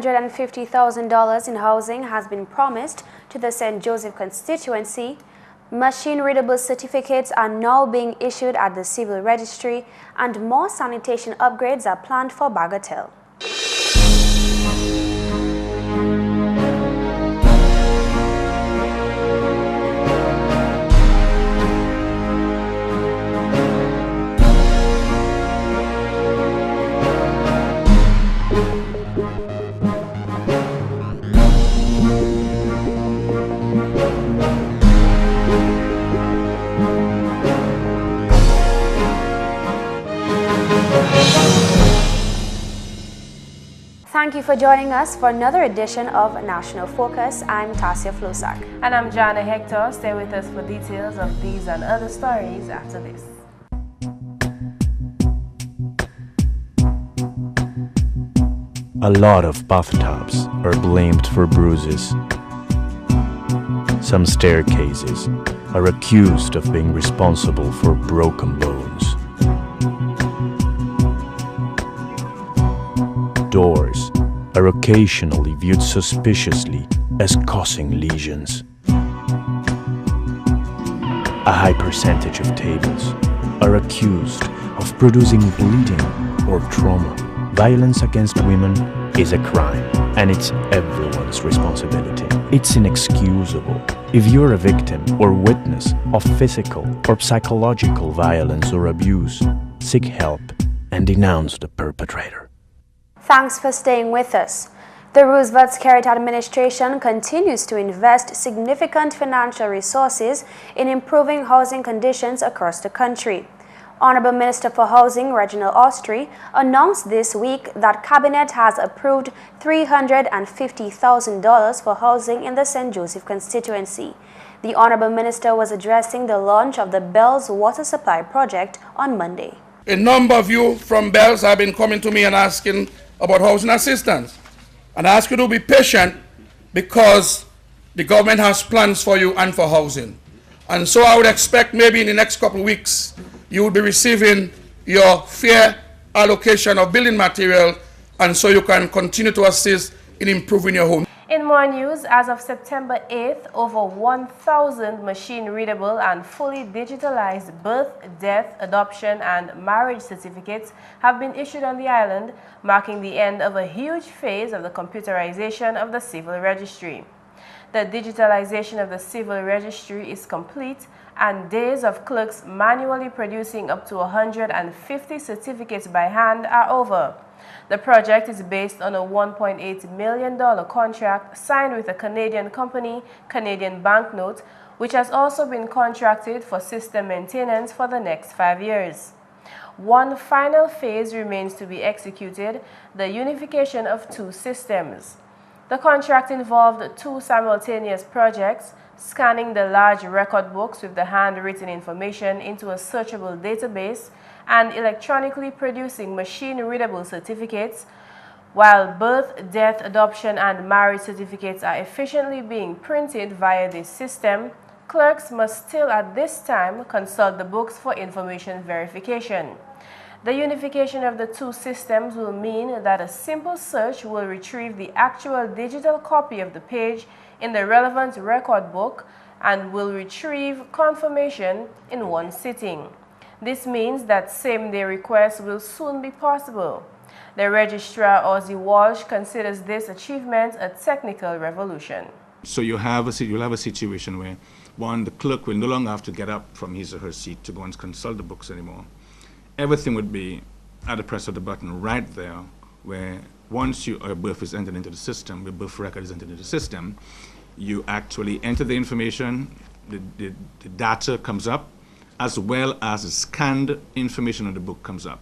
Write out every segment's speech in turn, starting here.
$350,000 in housing has been promised to the St. Joseph constituency. Machine-readable certificates are now being issued at the Civil Registry, and more sanitation upgrades are planned for Bagatelle. Thank you for joining us for another edition of National Focus. I'm Tasia Floissac. And I'm Jarna Hector. Stay with us for details of these and other stories after this. A lot of bathtubs are blamed for bruises. Some staircases are accused of being responsible for broken bones. Doors are occasionally viewed suspiciously as causing lesions. A high percentage of tables are accused of producing bleeding or trauma. Violence against women is a crime, and it's everyone's responsibility. It's inexcusable. If you're a victim or witness of physical or psychological violence or abuse, seek help and denounce the perpetrator. Thanks for staying with us. The Roosevelt Skerritt administration continues to invest significant financial resources in improving housing conditions across the country. Honorable Minister for Housing Reginald Austri announced this week that Cabinet has approved $350,000 for housing in the St. Joseph constituency. The Honorable Minister was addressing the launch of the Bells Water Supply Project on Monday. A number of you from Bells have been coming to me and asking about housing assistance. And I ask you to be patient because the government has plans for you and for housing. And so I would expect maybe in the next couple of weeks you will be receiving your fair allocation of building material, and so you can continue to assist in improving your home. In more news, as of September 8th, over 1,000 machine-readable and fully digitalized birth, death, adoption, and marriage certificates have been issued on the island, marking the end of a huge phase of the computerization of the Civil Registry. The digitalization of the Civil Registry is complete, and days of clerks manually producing up to 150 certificates by hand are over. The project is based on a $1.8 million contract signed with a Canadian company, Canadian Banknote, which has also been contracted for system maintenance for the next 5 years. One final phase remains to be executed, the unification of two systems. The contract involved two simultaneous projects, scanning the large record books with the handwritten information into a searchable database and electronically producing machine-readable certificates. While birth, death, adoption, and marriage certificates are efficiently being printed via this system, clerks must still at this time consult the books for information verification. The unification of the two systems will mean that a simple search will retrieve the actual digital copy of the page in the relevant record book and will retrieve confirmation in one sitting. This means that same-day requests will soon be possible. The Registrar Ozzy Walsh considers this achievement a technical revolution. So you'll have a situation where, one, the clerk will no longer have to get up from his or her seat to go and consult the books anymore. Everything would be at the press of the button right there, where once your birth is entered into the system, your birth record is entered into the system, you actually enter the information, the data comes up, as well as the scanned information on the book comes up.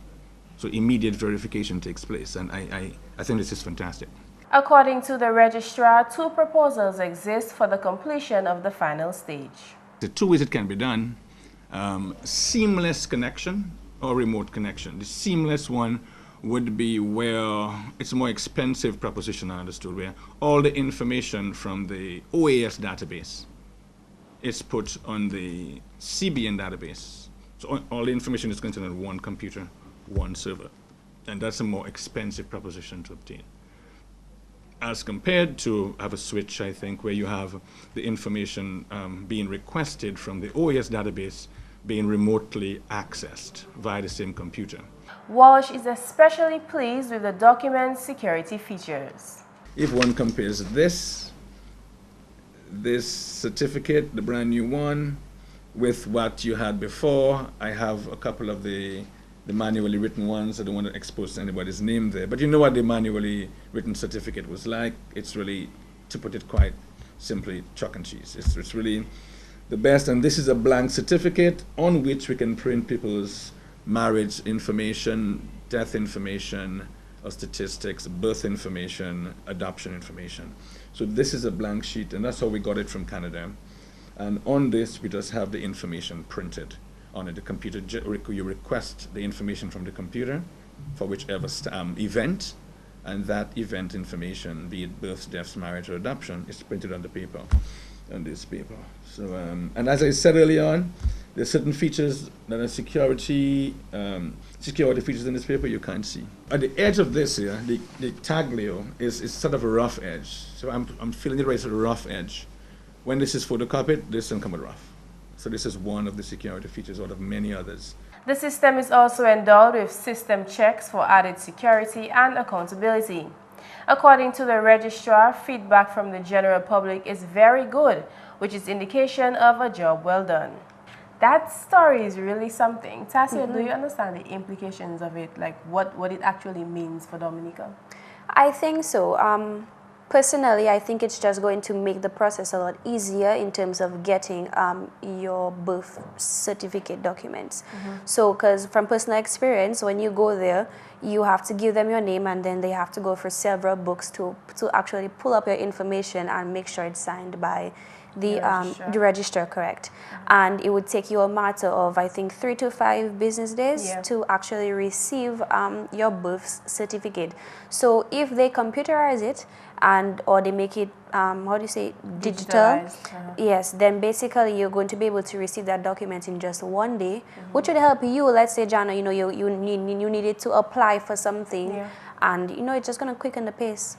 So immediate verification takes place, and I think this is fantastic. According to the registrar, two proposals exist for the completion of the final stage. The two ways it can be done, seamless connection or remote connection. The seamless one would be where it's a more expensive proposition, I understood, where all the information from the OAS database is put on the CBN database. So all the information is contained on one computer, one server. And that's a more expensive proposition to obtain. as compared to have a switch, I think, where you have the information being requested from the OAS database being remotely accessed via the same computer. Walsh is especially pleased with the document security features. If one compares this certificate, the brand new one, with what you had before, I have a couple of the manually written ones. I don't want to expose anybody's name there, but you know what the manually written certificate was like. It's really, to put it quite simply, chalk and cheese. It's really the best, and this is a blank certificate on which we can print people's marriage information, death information, or statistics, birth information, adoption information. So this is a blank sheet, and that's how we got it from Canada. And on this, we just have the information printed on it. The computer, you request the information from the computer for whichever event, and that event information, be it birth, deaths, marriage, or adoption, is printed on the paper, on this paper. So, and as I said earlier on, there are certain features that are security features in this paper you can't see. At the edge of this here, the taglio is sort of a rough edge. So I'm feeling it right at a rough edge. When this is photocopied, this will come out rough. So this is one of the security features out of many others. The system is also endowed with system checks for added security and accountability. According to the registrar, feedback from the general public is very good, which is indication of a job well done. That story is really something. Tasia, do you understand the implications of it, like what it actually means for Dominica? I think so. Personally, I think it's just going to make the process a lot easier in terms of getting your birth certificate documents. So, because from personal experience, when you go there, you have to give them your name, and then they have to go for several books to actually pull up your information and make sure it's signed by the registrar, correct. And it would take you a matter of, I think, 3 to 5 business days to actually receive your birth certificate. So if they computerize it, or they make it, how do you say, digital, yes, then basically you're going to be able to receive that document in just 1 day, which would help you. Let's say, Jarna, you needed to apply for something, and it's just going to quicken the pace.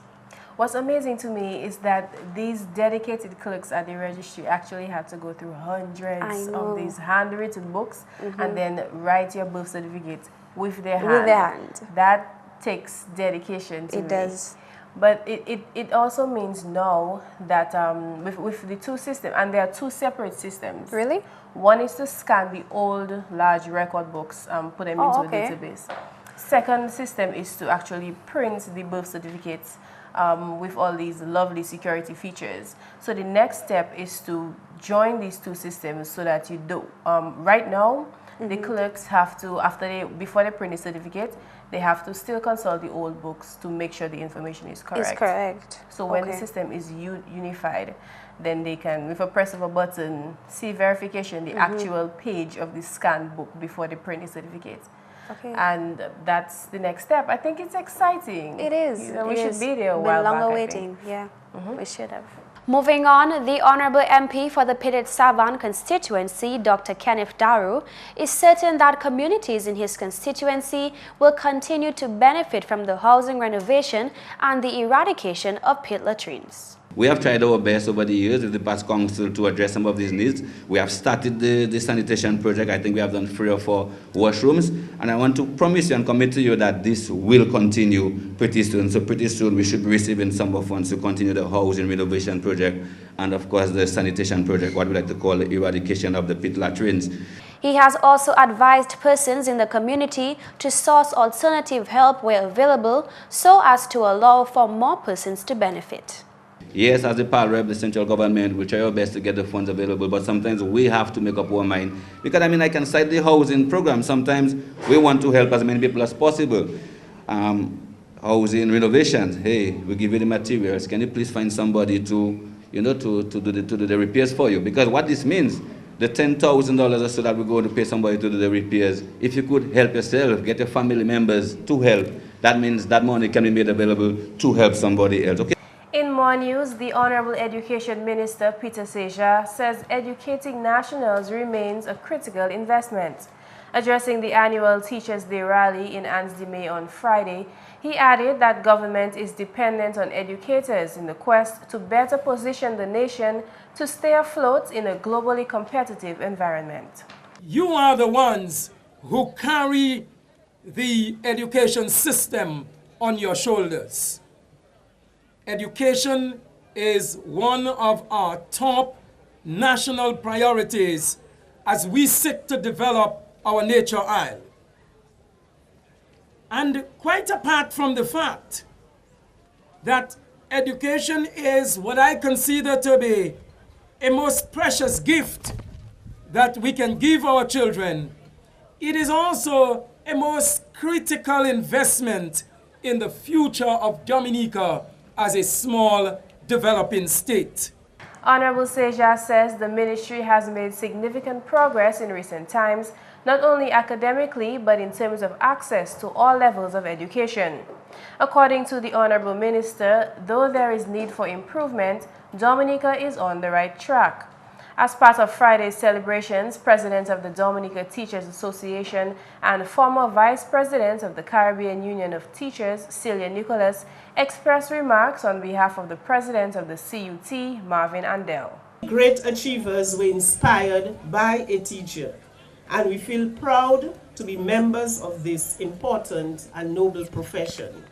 What's amazing to me is that these dedicated clerks at the registry actually had to go through hundreds of these handwritten books and then write your birth certificate with their hand. That takes dedication to me. It does. But it also means now that with the two systems, and there are 2 separate systems. Really? One is to scan the old large record books and put them into a database. Second system is to actually print the birth certificates with all these lovely security features. So the next step is to join these 2 systems so that you do. Right now, the clerks have to, before they print the certificate, they have to still consult the old books to make sure the information is correct. It's correct. So when the system is unified, then they can, with a press of a button, see verification, the actual page of the scanned book before they print the certificate. And that's the next step. I think it's exciting. It is. We should be there a while back. Been longer waiting. Yeah, we should have. Moving on, the Honorable MP for the Pitsaban constituency, Dr. Kenneth Daru, is certain that communities in his constituency will continue to benefit from the housing renovation and the eradication of pit latrines. We have tried our best over the years with the past council to address some of these needs. We have started the sanitation project. I think we have done 3 or 4 washrooms. And I want to promise you and commit to you that this will continue pretty soon. So pretty soon we should be receiving some of funds to continue the housing renovation project and, of course, the sanitation project, what we like to call the eradication of the pit latrines. He has also advised persons in the community to source alternative help where available so as to allow for more persons to benefit. Yes, as the PAL rep, the central government will try our best to get the funds available, but sometimes we have to make up our mind. Because, I mean, I can cite the housing program. Sometimes we want to help as many people as possible. Housing renovations, hey, we give you the materials. Can you please find somebody to do the repairs for you? Because what this means, the $10,000 or so that we're going to pay somebody to do the repairs, if you could help yourself, get your family members to help, that means that money can be made available to help somebody else. Okay? In more news, the Honorable Education Minister, Tasia, says educating nationals remains a critical investment. Addressing the annual Teachers' Day rally in Ansdime on Friday, he added that government is dependent on educators in the quest to better position the nation to stay afloat in a globally competitive environment. You are the ones who carry the education system on your shoulders. Education is one of our top national priorities as we seek to develop our nature isle. And quite apart from the fact that education is what I consider to be a most precious gift that we can give our children, it is also a most critical investment in the future of Dominica as a small developing state. Honorable Tasia says the ministry has made significant progress in recent times, not only academically but in terms of access to all levels of education. According to the Honorable Minister, though there is need for improvement, Dominica is on the right track. As part of Friday's celebrations, President of the Dominica Teachers Association and former Vice President of the Caribbean Union of Teachers, Celia Nicholas, expressed remarks on behalf of the President of the CUT, Marvin Andel. Great achievers were inspired by a teacher, and we feel proud to be members of this important and noble profession.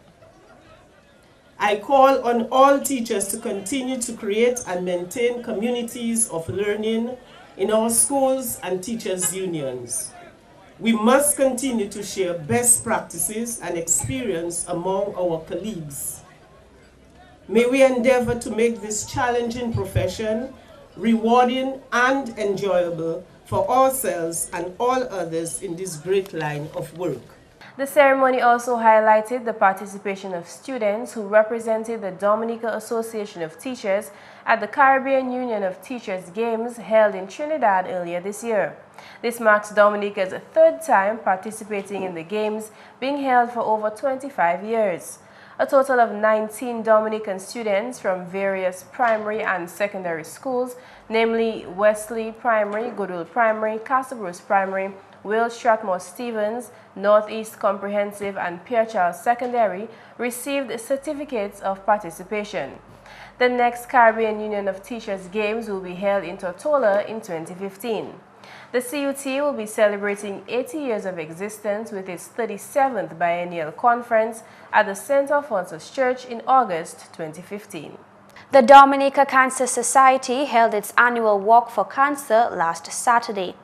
I call on all teachers to continue to create and maintain communities of learning in our schools and teachers' unions. We must continue to share best practices and experience among our colleagues. May we endeavor to make this challenging profession rewarding and enjoyable for ourselves and all others in this great line of work. The ceremony also highlighted the participation of students who represented the Dominica Association of Teachers at the Caribbean Union of Teachers Games held in Trinidad earlier this year. This marks Dominica's third time participating in the Games, being held for over 25 years. A total of 19 Dominican students from various primary and secondary schools, namely Wesley Primary, Goodwill Primary, Castle Bruce Primary, Will Strathmore Stevens, Northeast Comprehensive and Pierre Charles Secondary received certificates of participation. The next Caribbean Union of Teachers Games will be held in Tortola in 2015. The CUT will be celebrating 80 years of existence with its 37th biennial conference at the St. Alphonsus Church in August 2015. The Dominica Cancer Society held its annual Walk for Cancer last Saturday.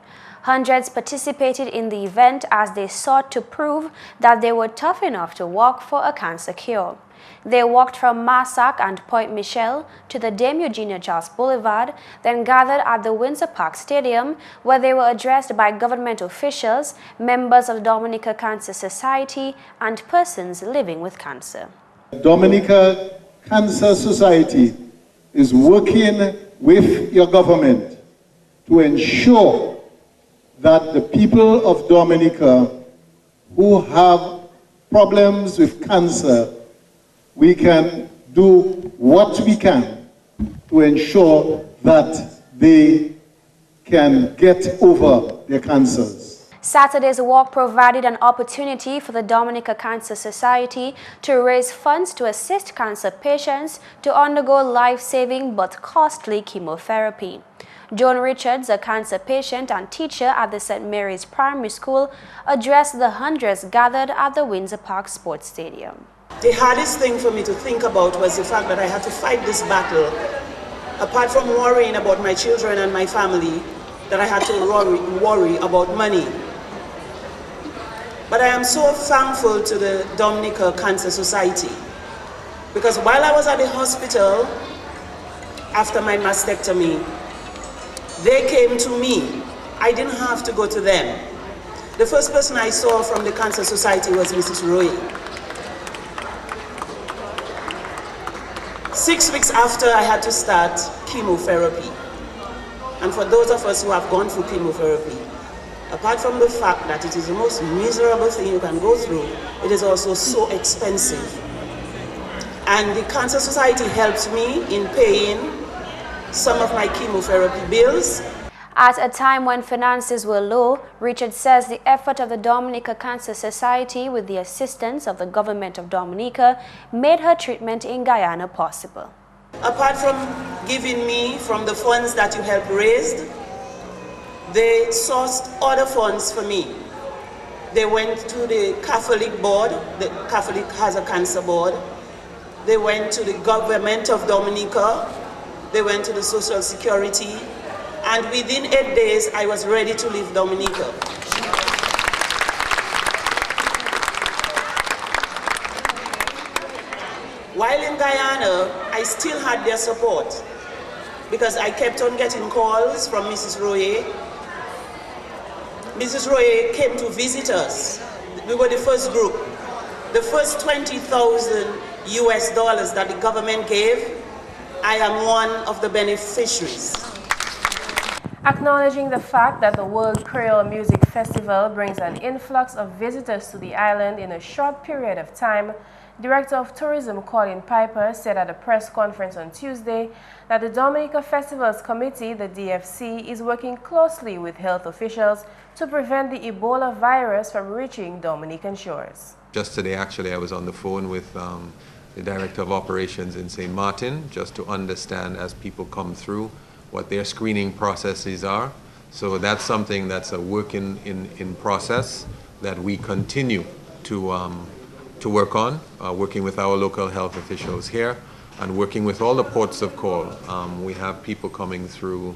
Hundreds participated in the event as they sought to prove that they were tough enough to walk for a cancer cure. They walked from Massac and Point Michel to the Dame Eugenia Charles Boulevard, then gathered at the Windsor Park Stadium, where they were addressed by government officials, members of the Dominica Cancer Society, and persons living with cancer. Dominica Cancer Society is working with your government to ensure that the people of Dominica who have problems with cancer, we can do what we can to ensure that they can get over their cancers. Saturday's walk provided an opportunity for the Dominica Cancer Society to raise funds to assist cancer patients to undergo life-saving but costly chemotherapy. Joan Richards, a cancer patient and teacher at the St. Mary's Primary School, addressed the hundreds gathered at the Windsor Park Sports Stadium. The hardest thing for me to think about was the fact that I had to fight this battle. Apart from worrying about my children and my family, that I had to worry about money. But I am so thankful to the Dominica Cancer Society, because while I was at the hospital after my mastectomy, they came to me. I didn't have to go to them. The first person I saw from the Cancer Society was Mrs. Roy. 6 weeks after, I had to start chemotherapy. And for those of us who have gone through chemotherapy, apart from the fact that it is the most miserable thing you can go through, it is also so expensive. And the Cancer Society helped me in paying some of my chemotherapy bills. At a time when finances were low, Richard says the effort of the Dominica Cancer Society with the assistance of the government of Dominica made her treatment in Guyana possible. Apart from giving me from the funds that you helped raise, they sourced other funds for me. They went to the Catholic board, the Catholic has a cancer board. They went to the government of Dominica. They went to the Social Security. And within 8 days, I was ready to leave Dominica. While in Guyana, I still had their support because I kept on getting calls from Mrs. Royer. Mrs. Royer came to visit us. We were the first group. The first $20,000 US that the government gave, I am one of the beneficiaries. Acknowledging the fact that the World Creole Music Festival brings an influx of visitors to the island in a short period of time, Director of Tourism Colin Piper said at a press conference on Tuesday that the Dominica Festivals Committee, the DFC, is working closely with health officials to prevent the Ebola virus from reaching Dominican shores. Just today, actually, I was on the phone with the Director of Operations in St. Martin just to understand as people come through what their screening processes are. So that's something that's a work in process that we continue to work on, working with our local health officials here and working with all the ports of call. We have people coming through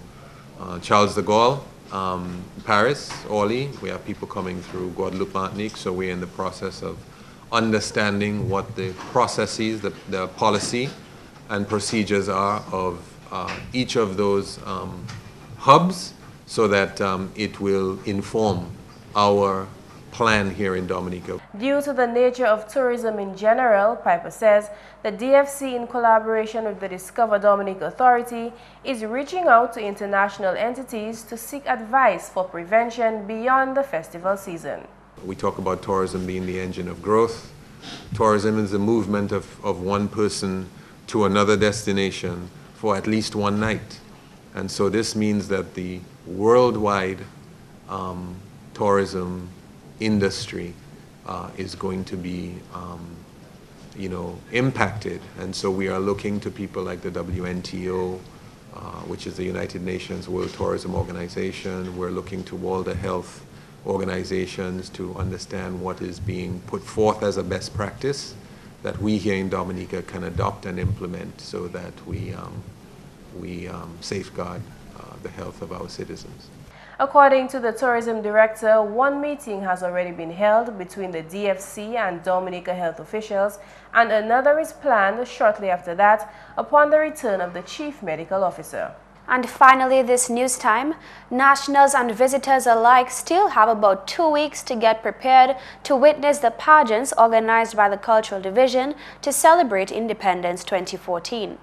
Charles de Gaulle, Paris, Orly. We have people coming through Guadeloupe, Martinique. So we're in the process of understanding what the processes, the policy and procedures are of each of those hubs so that it will inform our plan here in Dominica. Due to the nature of tourism in general, Piper says the DFC, in collaboration with the Discover Dominica Authority, is reaching out to international entities to seek advice for prevention beyond the festival season. We talk about tourism being the engine of growth. Tourism is the movement of one person to another destination for at least one night. And so this means that the worldwide tourism industry is going to be impacted. And so we are looking to people like the WNTO, which is the United Nations World Tourism Organization. We're looking to all the health organizations to understand what is being put forth as a best practice that we here in Dominica can adopt and implement so that we safeguard the health of our citizens. According to the tourism director, one meeting has already been held between the DFC and Dominica health officials, and another is planned shortly after that upon the return of the chief medical officer. And finally, this news time, nationals and visitors alike still have about 2 weeks to get prepared to witness the pageants organized by the Cultural Division to celebrate Independence 2014.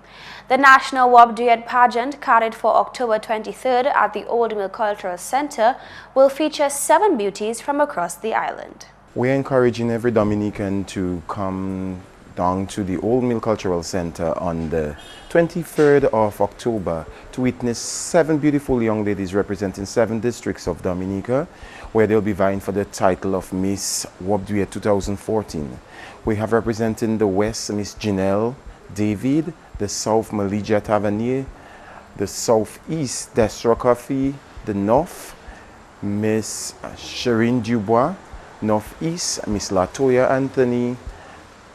The National wabd pageant, carried for October 23rd at the Old Mill Cultural Center, will feature 7 beauties from across the island. We're encouraging every Dominican to come down to the Old Mill Cultural Center on the 23rd of October to witness 7 beautiful young ladies representing 7 districts of Dominica, where they'll be vying for the title of Miss wabd 2014. We have representing the West Miss Janelle David, the South Malija Tavernier, the Southeast Destra Coffee, the North Miss Shireen Dubois, Northeast Miss Latoya Anthony,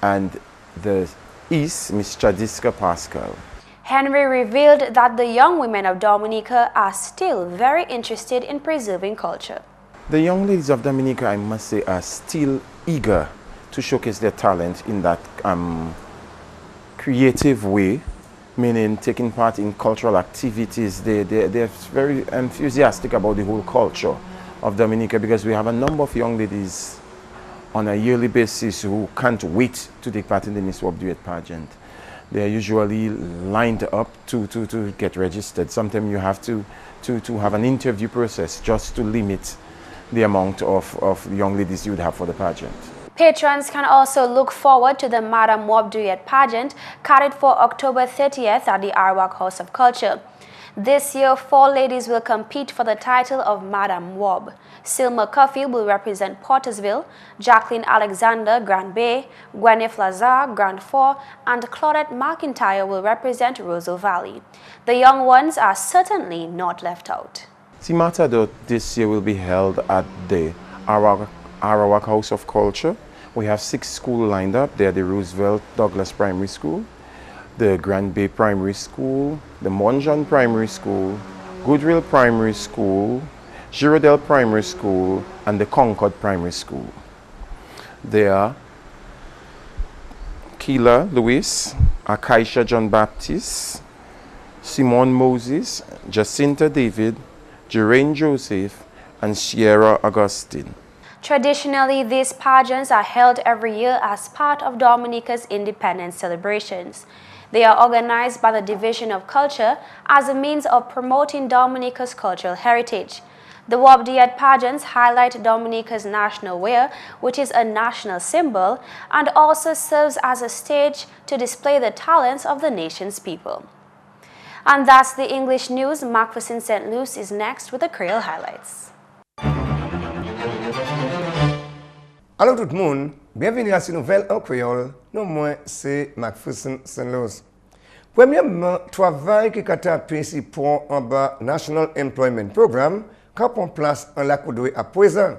and the East Miss Chadiska Pascal. Henry revealed that the young women of Dominica are still very interested in preserving culture. The young ladies of Dominica, I must say, are still eager to showcase their talent in that creative way, meaning taking part in cultural activities. They're very enthusiastic about the whole culture of Dominica, because we have a number of young ladies on a yearly basis who can't wait to take part in the Miss wabd pageant. They are usually lined up to get registered. Sometimes you have to have an interview process just to limit the amount of young ladies you would have for the pageant. Patrons can also look forward to the Madam wabd pageant, carried for October 30th at the Arawak House of Culture. This year, 4 ladies will compete for the title of Madam Wab. Silma Coffey will represent Portersville, Jacqueline Alexander, Grand Bay, Gwyneth Lazar, Grand Fort, and Claudette McIntyre will represent Roseau Valley. The young ones are certainly not left out. The Matador this year will be held at the Arawak House of Culture. We have 6 schools lined up. They are the Roosevelt Douglas Primary School, the Grand Bay Primary School, the Monjan Primary School, Goodwill Primary School, Girardel Primary School, and the Concord Primary School. They are Keela Luce, Acacia John Baptist, Simone Moses, Jacinta David, Jeraine Joseph, and Sierra Augustine. Traditionally, these pageants are held every year as part of Dominica's independence celebrations. They are organized by the Division of Culture as a means of promoting Dominica's cultural heritage. The wabd pageants highlight Dominica's national wear, which is a national symbol, and also serves as a stage to display the talents of the nation's people. And that's the English news. McPherson St. Luce is next with the Creole highlights. Allô tout le monde, bienvenue à cette nouvelle en créole. Non, moi, c'est McPherson St. Luce. Premièrement, travail qui a été principal en bas National Employment Program, qui prend place en la Coudoué à présent.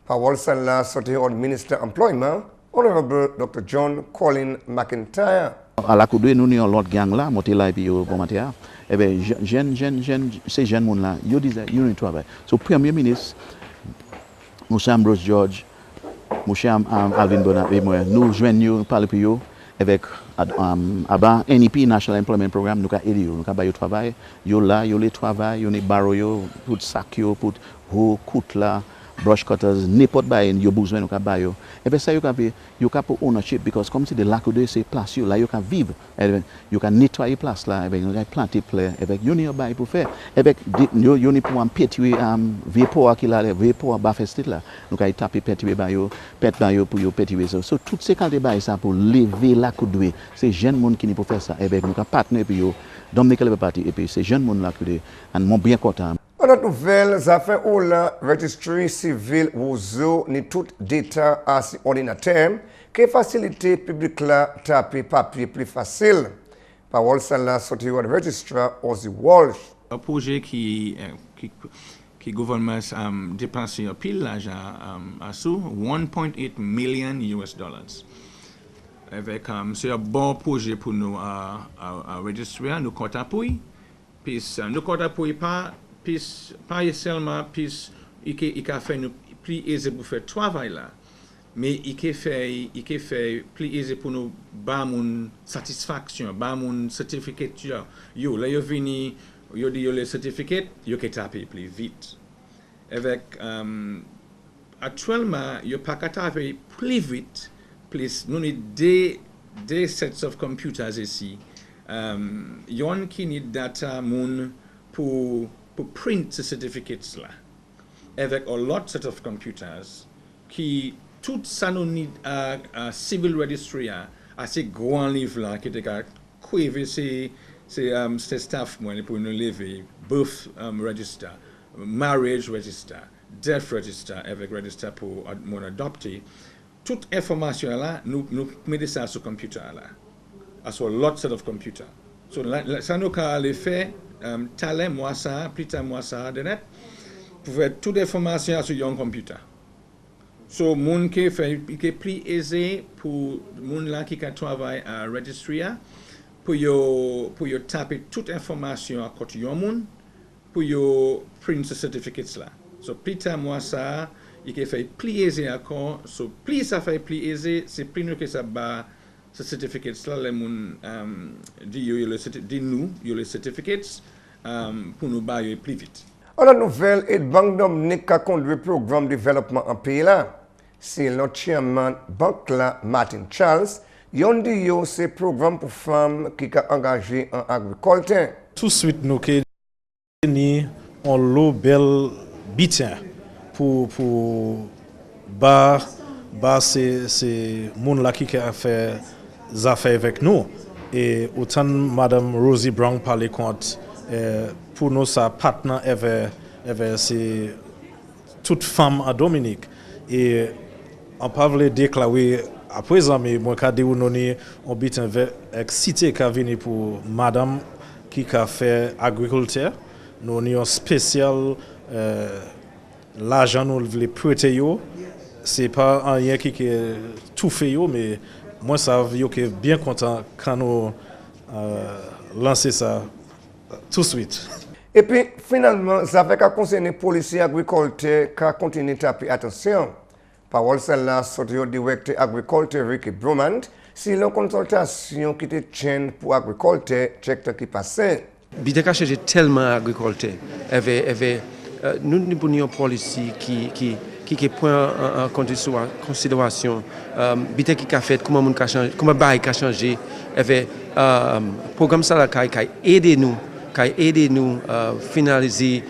Parole sans la sortie au ministre Employment, Honorable Dr. John Colin McIntyre. À la Coudoué, nous avons l'autre gang là, monté là et puis au matin. Eh bien, ces jeunes monde là, ils disaient, ils ont travail. So, Premier ministre, M. Ambrose George, M. Alvin Bonat et moi, nous joignons, nous parlons pour eux avec NEP, National Employment Program, nous avons aidé, nous avons fait travail, ils là, ils travail, ils barreau, pour sac, pour haut, coûte là, brush cutters, n'importe quoi, ils ont besoin de travail. Et bien ça, ils ont ownership, parce que comme c'est de la Coudoué, c'est place, là, ils ont vivre, ils ont nettoyer place là, ils ont planter plein, ils ont bail pour faire, ils ont pour un petit vieux qui là, vieux pour bafester là, nous avons tapé petit bail, pet bail pour petit bail. So toutes ces qualités bail ça pour lever la Coudoué, c'est jeunes monde qui ne peuvent faire ça, nous avons partenaire puis Dominica le parti et puis c'est jeunes monde là qui sont bien content. Dans notre nouvelle affaire où la Registry Civil Roseau ni tout data à si ordinateur qui facilite public là taper papier plus facile. Parole ça la sortie de registrar Ozzy Walsh. Un projet qui gouvernement dépensé un pile l'argent à sous 1.8 million US dollars. Avec c'est un bon projet pour nous à registrer, nous comptons pour puis nous comptons pour pas seulement puis il a fait nous plus aisé pour faire travail là, mais il fait plus aisé pour nous ba mon satisfaction, ba mon certificat yo là yo vini yo dit yo le certificat yo que taper plus vite avec actuellement yo pas taper plus vite plus nous need des sets of computers ici yon qui need data mon pour print ces certificates là avec a lot set of computers qui tout ça nous need Civil Registry à ces grands livres là qui étaient couver ces staff moi pour nous lever birth register, marriage register, death register avec register pour mon adopté toute information là nous mettons ça sur computer là so a lot set of computer so ça nous a les fait talent moi ça plus tard moi ça de net pour faire toute information sur un computer. So moun qui fait qui plus aisé pour moun là qui travaille à registry pour yo taper toute information à côté yon moun pour yo print certificates là. So plus tard moi ça il fait plus aisé encore so plus ça fait plus aisé c'est plus nous que ça ba ce certificates là les moun dit nous les certificates pour nous bailler plus vite. La nouvelle est Banque Dominique a conduit le programme de développement en pays là. C'est notre chairman banque là, Martin Charles. Yon dit yo c'est programme pour femmes qui sont engagées en agriculture. Tout de suite nous ni on l'eau belle bitin pour c'est moun là qui a fait des affaires avec nous et autant Madame Rosie Brown parlait contre pour nous sa partenaire c'est toute femme à Dominique et on peut le déclarer à présent mais moi quand on on bit avec cité qui venu pour madame qui a fait agriculture nous avons spécial l'argent nous voulons prêter yo c'est pas rien qui tout fait yo mais moi ça yo que bien content quand nous lancer ça tout de suite. Et puis finalement ça fait qu'à concerner policiers agriculteurs qui continuent de taper attention. Parole celle-là sorti au directeur agriculture Ricky Bromand si la consultation qui te tient pour agriculteur check qui passait. Bideka change tellement agriculture. Nous avons une policy qui prend en considération bideka qui a fait comment mon ka changer comment bail ka changer programme ça là qui aider nous finaliser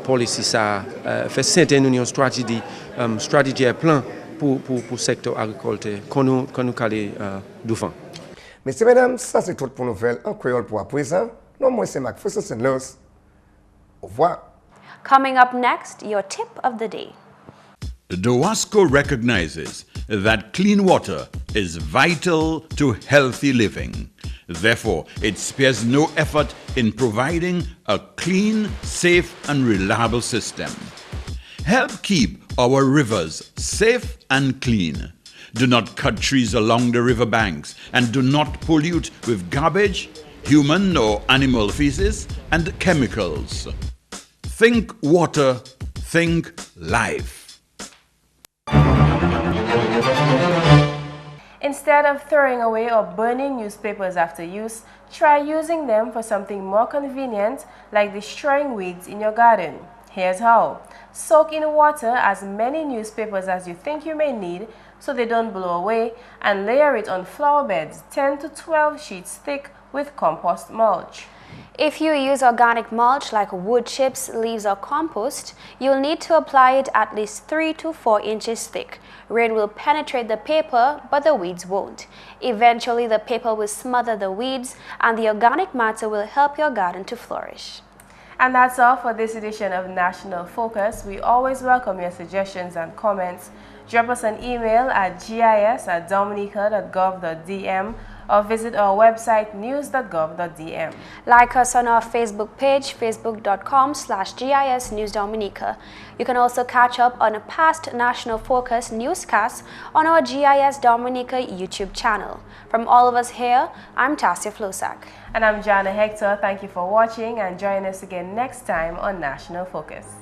policy ça fait certaines union stratégie un plan pour secteur agriculture qu'on nous caler devant. Messieurs mesdames, ça c'est tout pour nouvelle en créole pour à présent. Non moi c'est McPherson Luce. Au revoir. Coming up next, your tip of the day. DOWASCO recognizes that clean water is vital to healthy living. Therefore, it spares no effort in providing a clean, safe, and reliable system. Help keep our rivers safe and clean. Do not cut trees along the river banks and do not pollute with garbage, human or animal feces, and chemicals. Think water, think life. Instead of throwing away or burning newspapers after use, try using them for something more convenient like destroying weeds in your garden. Here's how. Soak in water as many newspapers as you think you may need so they don't blow away and layer it on flower beds 10 to 12 sheets thick with compost mulch. If you use organic mulch like wood chips, leaves or compost, you'll need to apply it at least 3 to 4 inches thick. Rain will penetrate the paper, but the weeds won't. Eventually, the paper will smother the weeds and the organic matter will help your garden to flourish. And that's all for this edition of National Focus. We always welcome your suggestions and comments. Drop us an email at gis@dominica.gov.dm or visit our website news.gov.dm. Like us on our Facebook page, facebook.com/GIS News Dominica. You can also catch up on a past National Focus newscast on our GIS Dominica YouTube channel. From all of us here, I'm Tasia Floissac. And I'm Jarna Hector. Thank you for watching and join us again next time on National Focus.